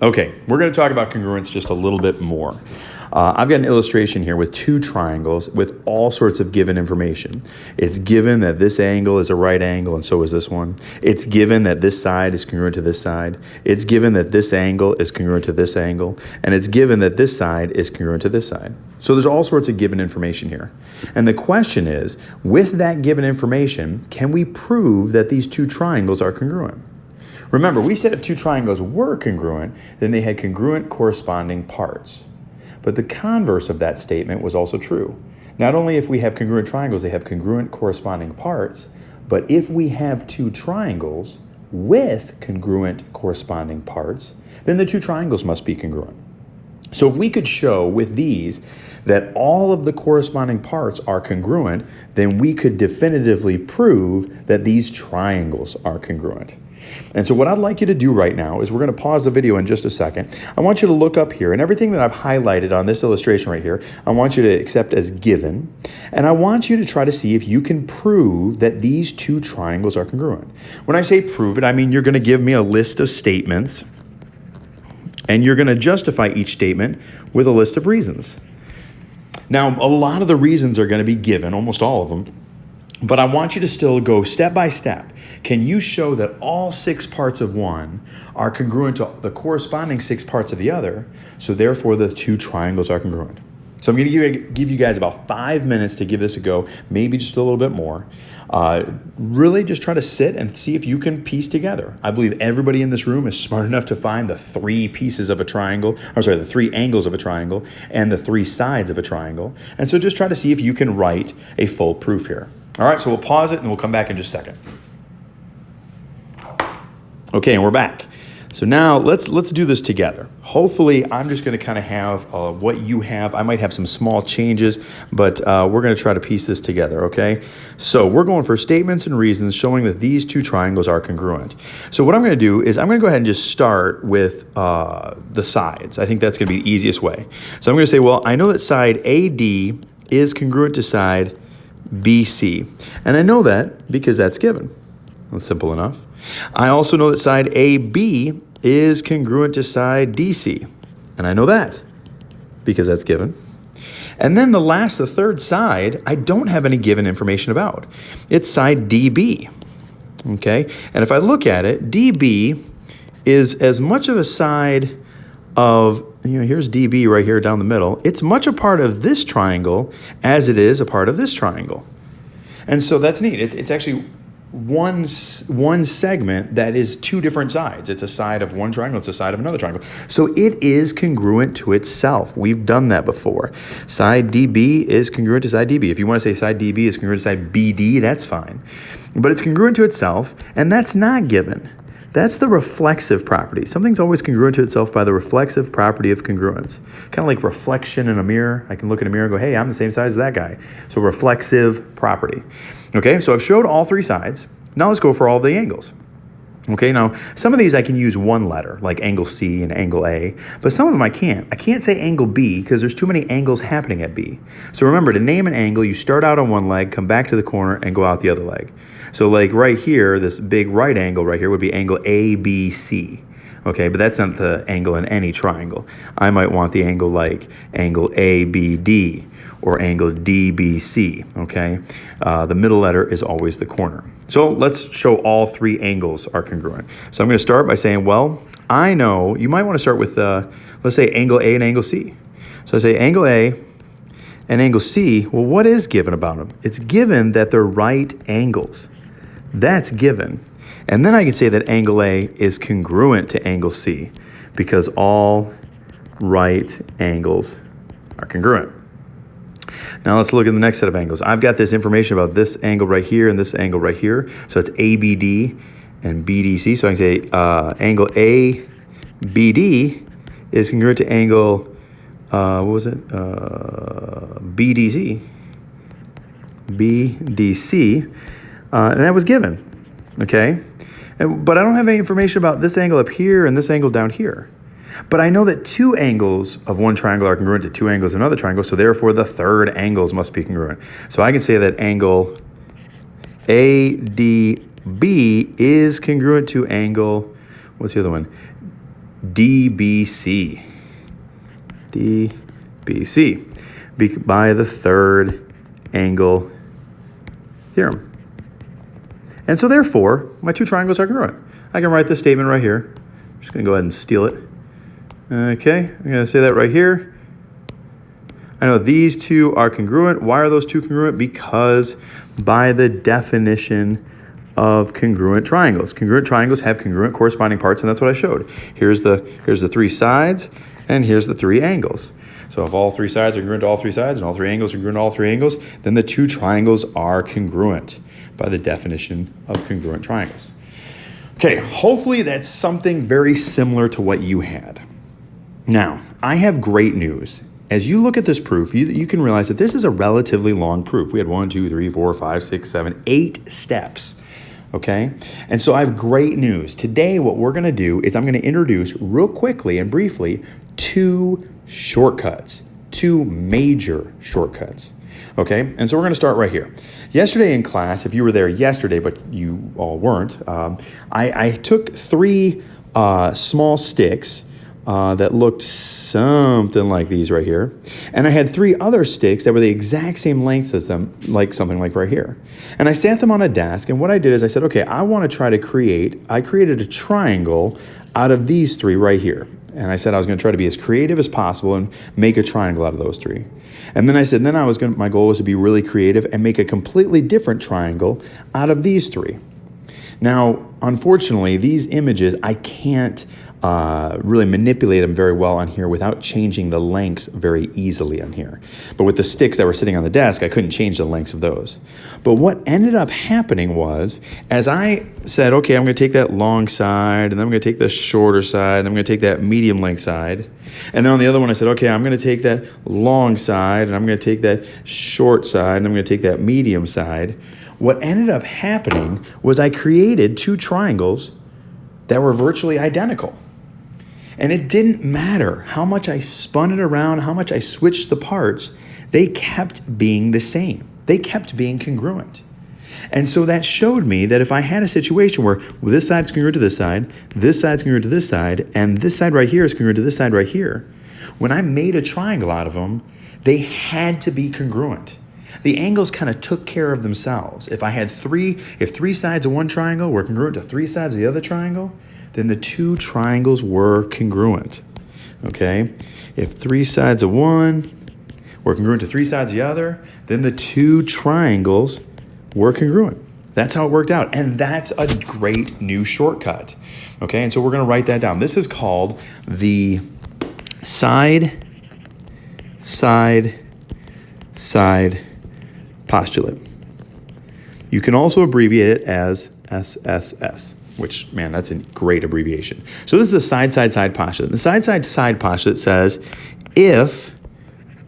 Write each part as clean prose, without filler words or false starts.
Okay, we're going to talk about congruence just a little bit more. I've got an illustration here with two triangles with all sorts of given information. It's given that this angle is a right angle and so is this one. It's given that this side is congruent to this side. It's given that this angle is congruent to this angle. And it's given that this side is congruent to this side. So there's all sorts of given information here. And the question is, with that given information, can we prove that these two triangles are congruent? Remember, we said if two triangles were congruent, then they had congruent corresponding parts. But the converse of that statement was also true. Not only if we have congruent triangles, they have congruent corresponding parts, but if we have two triangles with congruent corresponding parts, then the two triangles must be congruent. So if we could show with these that all of the corresponding parts are congruent, then we could definitively prove that these triangles are congruent. And so what I'd like you to do right now is we're going to pause the video in just a second. I want you to look up here, and everything that I've highlighted on this illustration right here, I want you to accept as given. And I want you to try to see if you can prove that these two triangles are congruent. When I say prove it, I mean you're going to give me a list of statements, and you're going to justify each statement with a list of reasons. Now, a lot of the reasons are going to be given, almost all of them, but I want you to still go step by step. Can you show that all 6 parts of one are congruent to the corresponding 6 parts of the other, so therefore the two triangles are congruent? So I'm going to give you guys about 5 minutes to give this a go, maybe just a little bit more. Really just try to sit and see if you can piece together. I believe everybody in this room is smart enough to find the 3 pieces of a triangle, the 3 angles of a triangle and the 3 sides of a triangle. And so just try to see if you can write a full proof here. All right, so we'll pause it and we'll come back in just a second. Okay, and we're back. So now let's do this together. Hopefully, I'm just going to kind of have what you have. I might have some small changes, but we're going to try to piece this together, okay? So we're going for statements and reasons showing that these two triangles are congruent. So what I'm going to do is I'm going to go ahead and just start with the sides. I think that's going to be the easiest way. So I'm going to say, well, I know that side AD is congruent to side BC. And I know that because that's given. That's simple enough. I also know that side AB is congruent to side DC. And I know that because that's given. And then the third side, I don't have any given information about. It's side DB. Okay? And if I look at it, DB is as much of a side of, here's DB right here down the middle. It's much a part of this triangle as it is a part of this triangle. And so that's neat. It's actually one segment that is 2 different sides. It's a side of one triangle, it's a side of another triangle. So it is congruent to itself. We've done that before. Side DB is congruent to side DB. If you want to say side DB is congruent to side BD, that's fine. But it's congruent to itself, and that's not given. That's the reflexive property. Something's always congruent to itself by the reflexive property of congruence. Kind of like reflection in a mirror. I can look in a mirror and go, hey, I'm the same size as that guy. So reflexive property. Okay, so I've showed all 3 sides. Now let's go for all the angles. Okay, now some of these I can use one letter, like angle C and angle A, but some of them I can't. I can't say angle B because there's too many angles happening at B. So remember, to name an angle, you start out on one leg, come back to the corner, and go out the other leg. So like right here, this big right angle right here would be angle ABC. Okay, but that's not the angle in any triangle. I might want the angle like angle ABD or angle DBC, okay? The middle letter is always the corner. So let's show all 3 angles are congruent. So I'm going to start by saying, well, I know, you might want to start with, let's say angle A and angle C. So I say angle A and angle C, well, what is given about them? It's given that they're right angles. That's given. And then I can say that angle A is congruent to angle C because all right angles are congruent. Now let's look at the next set of angles. I've got this information about this angle right here and this angle right here. So it's ABD and BDC. So I can say angle ABD is congruent to angle, BDC. BDC. And that was given. Okay? But I don't have any information about this angle up here and this angle down here. But I know that 2 angles of one triangle are congruent to 2 angles of another triangle, so therefore the third angles must be congruent. So I can say that angle ADB is congruent to angle, what's the other one? DBC. DBC. By the third angle theorem. And so therefore, my two triangles are congruent. I can write this statement right here. I'm just going to go ahead and steal it. Okay, I'm going to say that right here. I know these two are congruent. Why are those two congruent? Because by the definition of congruent triangles. Congruent triangles have congruent corresponding parts, and that's what I showed. Here's the three sides, and here's the three angles. So if all three sides are congruent to all three sides, and all three angles are congruent to all three angles, then the two triangles are congruent by the definition of congruent triangles. Okay, hopefully that's something very similar to what you had. Now, I have great news. As you look at this proof, you can realize that this is a relatively long proof. We had 1, 2, 3, 4, 5, 6, 7, 8 steps. Okay? And so I have great news. Today, what we're going to do is I'm going to introduce real quickly and briefly two shortcuts, two major shortcuts. Okay? And so we're going to start right here. Yesterday in class, if you were there yesterday, but you all weren't, I took three small sticks that looked something like these right here. And I had three other sticks that were the exact same length as them, like something like right here. And I sat them on a desk, and what I did is I said, okay, I want to try to I created a triangle out of these three right here. And I said I was going to try to be as creative as possible and make a triangle out of those three. And then I said, my goal was to be really creative and make a completely different triangle out of these three. Now, unfortunately, these images, I can't really manipulate them very well on here without changing the lengths very easily on here. But with the sticks that were sitting on the desk, I couldn't change the lengths of those. But what ended up happening was, as I said, okay, I'm going to take that long side, and then I'm going to take the shorter side, and I'm going to take that medium length side. And then on the other one, I said, okay, I'm going to take that long side, and I'm going to take that short side, and I'm going to take that medium side. What ended up happening was I created two triangles that were virtually identical. And it didn't matter how much I spun it around, how much I switched the parts, they kept being the same. They kept being congruent. And so that showed me that if I had a situation where this side's congruent to this side's congruent to this side, and this side right here is congruent to this side right here, when I made a triangle out of them, they had to be congruent. The angles kind of took care of themselves. If three sides of one triangle were congruent to three sides of the other triangle, then the two triangles were congruent. Okay? If three sides of one were congruent to three sides of the other, then the two triangles were congruent. That's how it worked out. And that's a great new shortcut. Okay? And so we're going to write that down. This is called the side postulate. You can also abbreviate it as SSS, which, man, that's a great abbreviation. So this is the side postulate. The side postulate says if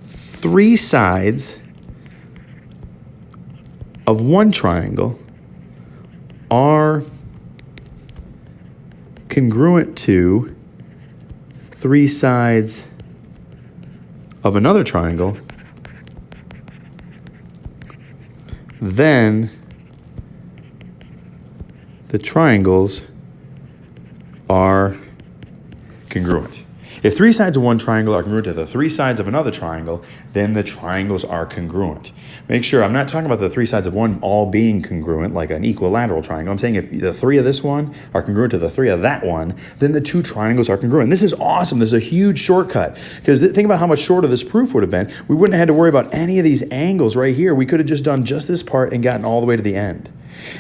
three sides of one triangle are congruent to three sides of another triangle, then the triangles are congruent. If three sides of one triangle are congruent to the three sides of another triangle, then the triangles are congruent. Make sure, I'm not talking about the three sides of one all being congruent like an equilateral triangle. I'm saying if the three of this one are congruent to the three of that one, then the two triangles are congruent. This is awesome. This is a huge shortcut, because think about how much shorter this proof would have been. We wouldn't have had to worry about any of these angles right here. We could have just done just this part and gotten all the way to the end.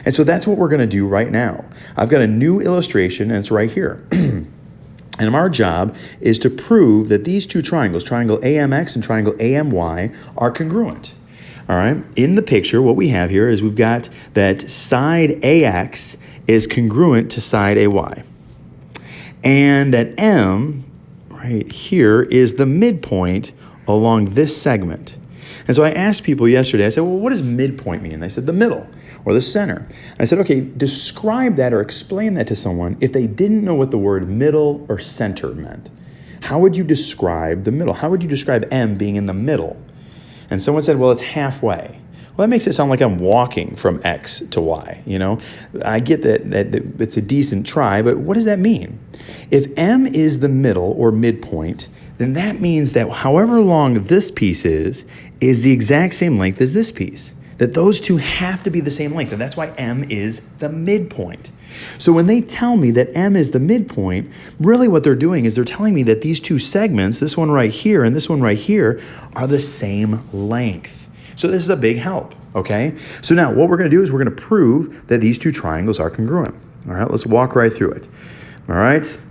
And so that's what we're going to do right now. I've got a new illustration, and it's right here. And our job is to prove that these two triangles, triangle AMX and triangle AMY, are congruent. All right. In the picture, what we have here is we've got that side AX is congruent to side AY. And that M right here is the midpoint along this segment. And so I asked people yesterday, I said, well, what does midpoint mean? And they said the middle or the center. I said, okay, describe that or explain that to someone if they didn't know what the word middle or center meant. How would you describe the middle? How would you describe M being in the middle? And someone said, well, it's halfway. Well, that makes it sound like I'm walking from X to Y, you know? I get that it's a decent try, but what does that mean? If M is the middle or midpoint, then that means that however long this piece is the exact same length as this piece. That those two have to be the same length, and that's why M is the midpoint. So when they tell me that M is the midpoint, really what they're doing is they're telling me that these two segments, this one right here and this one right here, are the same length. So this is a big help, okay? So now what we're gonna do is we're gonna prove that these two triangles are congruent. All right, let's walk right through it. All right?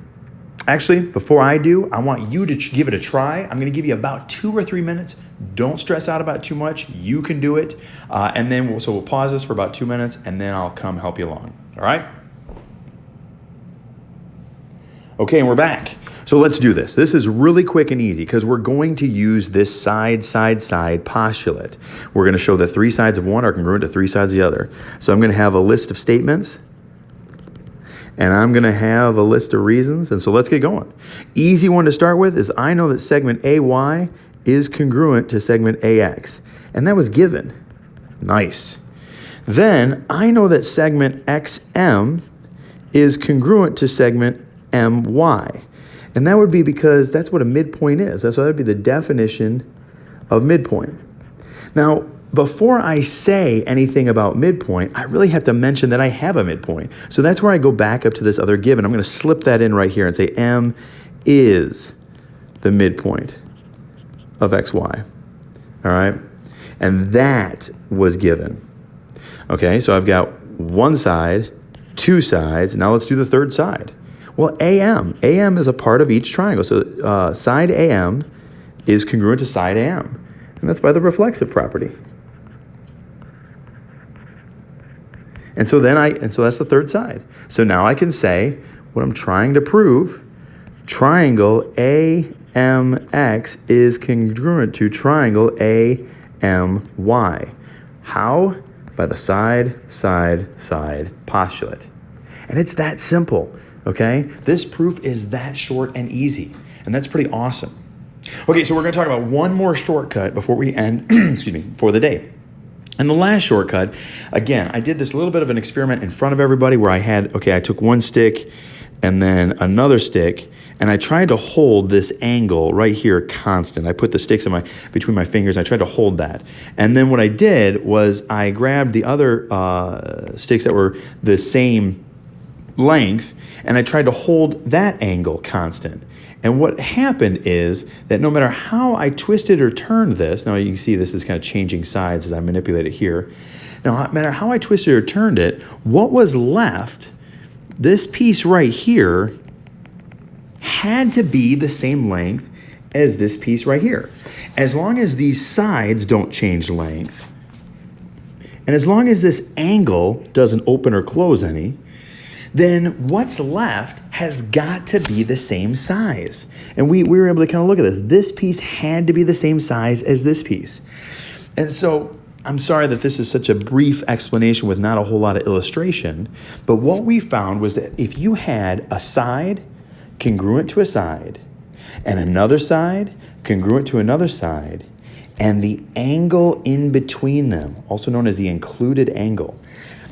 Actually, before I do, I want you to give it a try. I'm gonna give you about 2 or 3 minutes. Don't stress out about too much. You can do it. And then we'll pause this for about 2 minutes, and then I'll come help you along, all right? Okay, and we're back. So let's do this. This is really quick and easy because we're going to use this side postulate. We're going to show that 3 sides of one are congruent to 3 sides of the other. So I'm going to have a list of statements, and I'm going to have a list of reasons. And so let's get going. Easy one to start with is I know that segment AY is congruent to segment AX. And that was given. Nice. Then I know that segment XM is congruent to segment MY. And that would be because that's what a midpoint is. That would be the definition of midpoint. Now, before I say anything about midpoint, I really have to mention that I have a midpoint. So that's where I go back up to this other given. I'm going to slip that in right here and say M is the midpoint of XY. All right? And that was given. Okay, so I've got one side, 2 sides. Now let's do the third side. Well, AM is a part of each triangle. So side AM is congruent to side AM. And that's by the reflexive property. And so that's the third side. So now I can say what I'm trying to prove, triangle AMX is congruent to triangle AMY. How? By the side postulate. And it's that simple. Okay, this proof is that short and easy, and that's pretty awesome. Okay, so we're going to talk about one more shortcut before we end, for the day. And the last shortcut, again, I did this little bit of an experiment in front of everybody where I took one stick and then another stick, and I tried to hold this angle right here constant. I put the sticks between my fingers, and I tried to hold that. And then what I did was I grabbed the other sticks that were the same length, and I tried to hold that angle constant. And what happened is that no matter how I twisted or turned this, now you can see this is kind of changing sides as I manipulate it here. Now, no matter how I twisted or turned it, what was left, this piece right here, had to be the same length as this piece right here. As long as these sides don't change length, and as long as this angle doesn't open or close any, then what's left has got to be the same size. And we were able to kind of look at this. This piece had to be the same size as this piece. And so I'm sorry that this is such a brief explanation with not a whole lot of illustration, but what we found was that if you had a side congruent to a side and another side congruent to another side, and the angle in between them, also known as the included angle.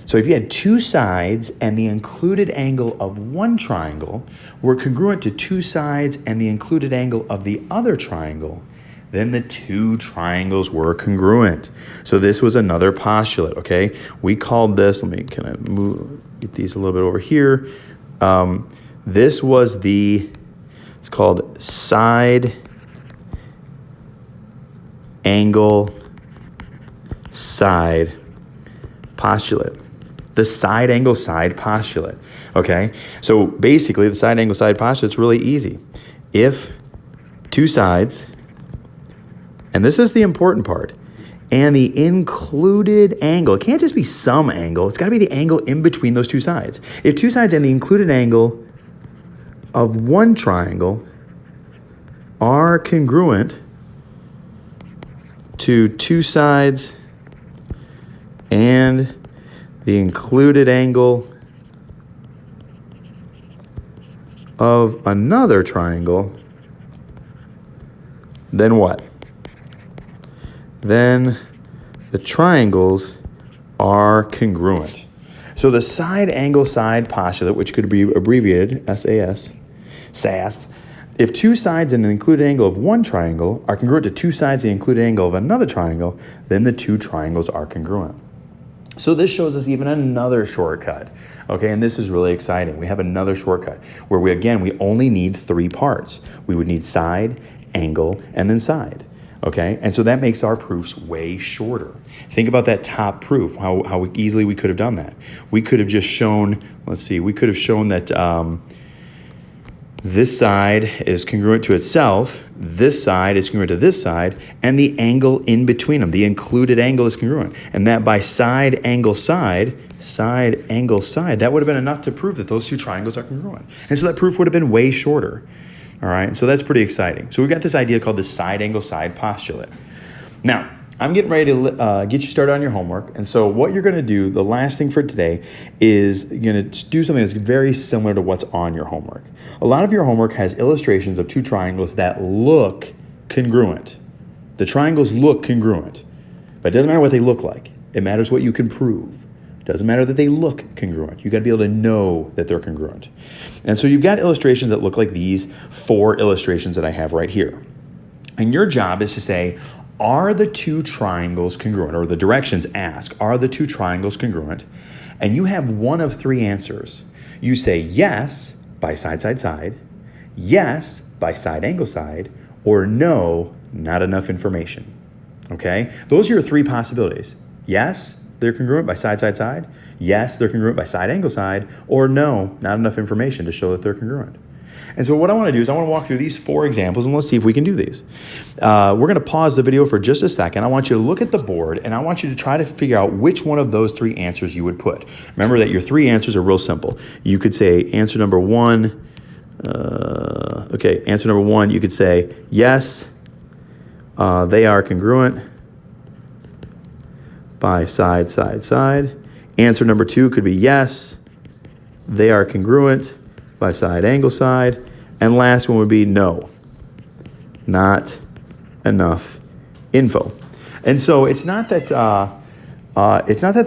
So if you had 2 sides and the included angle of one triangle were congruent to 2 sides and the included angle of the other triangle, then the 2 triangles were congruent. So this was another postulate, okay? We called this, let me kind of get these a little bit over here. This was it's called side angle side postulate. The side angle side postulate, okay? So basically the side angle side postulate is really easy. If 2 sides, and this is the important part, and the included angle, it can't just be some angle, it's gotta be the angle in between those 2 sides. If 2 sides and the included angle of one triangle are congruent to 2 sides and the included angle of another triangle, then what? Then the triangles are congruent. So the side angle side postulate, which could be abbreviated SAS, if two sides in an included angle of one triangle are congruent to two sides in the included angle of another triangle, then the two triangles are congruent. So this shows us even another shortcut, okay? And this is really exciting. We have another shortcut where we only need three parts. We would need side, angle, and then side, okay? And so that makes our proofs way shorter. Think about that top proof, how easily we could have done that. We could have just shown, we could have shown that this side is congruent to itself, this side is congruent to this side, and the angle in between them, the included angle is congruent. And that by side, angle, side, that would have been enough to prove that those two triangles are congruent. And so that proof would have been way shorter. All right, so that's pretty exciting. So we've got this idea called the side angle side postulate. Now, I'm getting ready to get you started on your homework. And so what you're going to do, the last thing for today, is you're going to do something that's very similar to what's on your homework. A lot of your homework has illustrations of two triangles that look congruent. The triangles look congruent, but it doesn't matter what they look like. It matters what you can prove. It doesn't matter that they look congruent. You got to be able to know that they're congruent. And so you've got illustrations that look like these four illustrations that I have right here. And your job is to say, are the two triangles congruent? Or the directions ask, are the two triangles congruent? And you have one of three answers. You say yes by side, side, side, yes by side, angle, side, or no, not enough information. Okay? Those are your three possibilities. Yes, they're congruent by side, side, side. Yes, they're congruent by side, angle, side, or no, not enough information to show that they're congruent. And so what I want to do is I want to walk through these four examples and let's see if we can do these. We're going to pause the video for just a second. I want you to look at the board and I want you to try to figure out which one of those three answers you would put. Remember that your three answers are real simple. You could say answer number one. Answer number one, you could say yes, they are congruent by side, side, side. Answer number two could be yes, they are congruent by side, angle, side. And last one would be no, not enough info. And so it's not that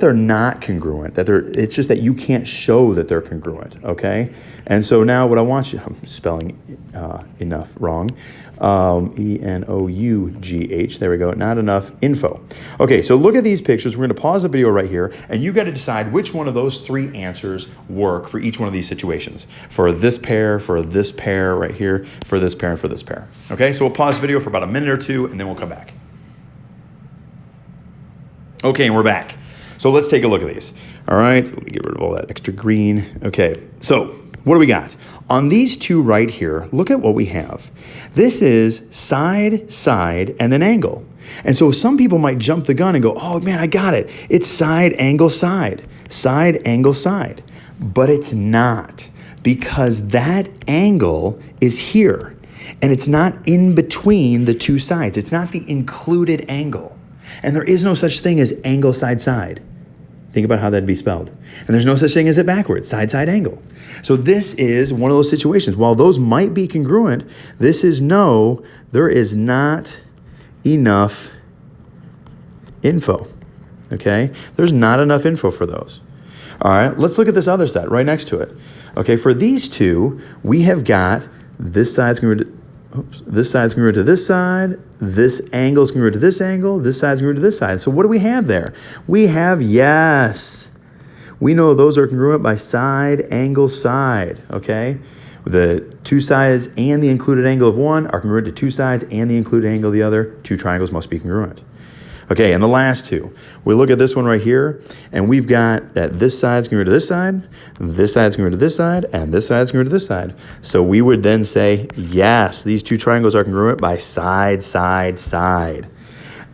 they're not congruent, it's just that you can't show that they're congruent, okay? And so now what I want you, I'm spelling enough wrong, E-N-O-U-G-H, there we go, not enough info. Okay, so look at these pictures. We're gonna pause the video right here, and you've got to decide which one of those three answers work for each one of these situations. For this pair right here, for this pair, and for this pair. Okay, so we'll pause the video for about a minute or two, and then we'll come back. Okay, and we're back. So let's take a look at these. All right, let me get rid of all that extra green. Okay, so what do we got? On these two right here, look at what we have. This is side, side, and then angle. And so some people might jump the gun and go, oh man, I got it. It's side, angle, side. Side, angle, side. But it's not, because that angle is here. And it's not in between the two sides. It's not the included angle. And there is no such thing as angle, side, side. Think about how that'd be spelled. And there's no such thing as it backwards, side, side, angle. So this is one of those situations. While those might be congruent, this is no, there is not enough info, okay? There's not enough info for those. All right, let's look at this other set right next to it. Okay, for these two, we have got this side's congruent to this side's congruent to this side, this angle's congruent to this angle, this side's congruent to this side. So what do we have there? We have yes. We know those are congruent by side, angle, side, okay? The two sides and the included angle of one are congruent to two sides and the included angle of the other. Two triangles must be congruent. Okay, and the last two. We look at this one right here, and we've got that this side's congruent to this side side's congruent to this side, and this side's congruent to this side. So we would then say, yes, these two triangles are congruent by side, side, side.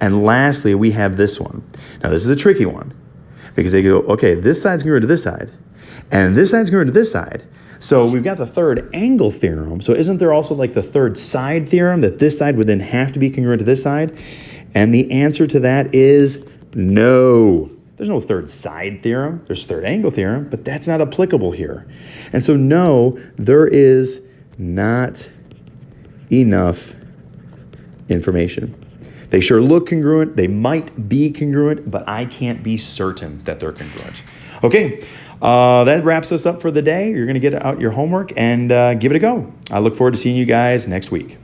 And lastly, we have this one. Now, this is a tricky one, because they go, okay, this side's congruent to this side, and this side's congruent to this side. So we've got the third angle theorem. So isn't there also like the third side theorem, that this side would then have to be congruent to this side? And the answer to that is no. There's no third side theorem. There's third angle theorem, but that's not applicable here. And so no, there is not enough information. They sure look congruent. They might be congruent, but I can't be certain that they're congruent. Okay, that wraps us up for the day. You're going to get out your homework and give it a go. I look forward to seeing you guys next week.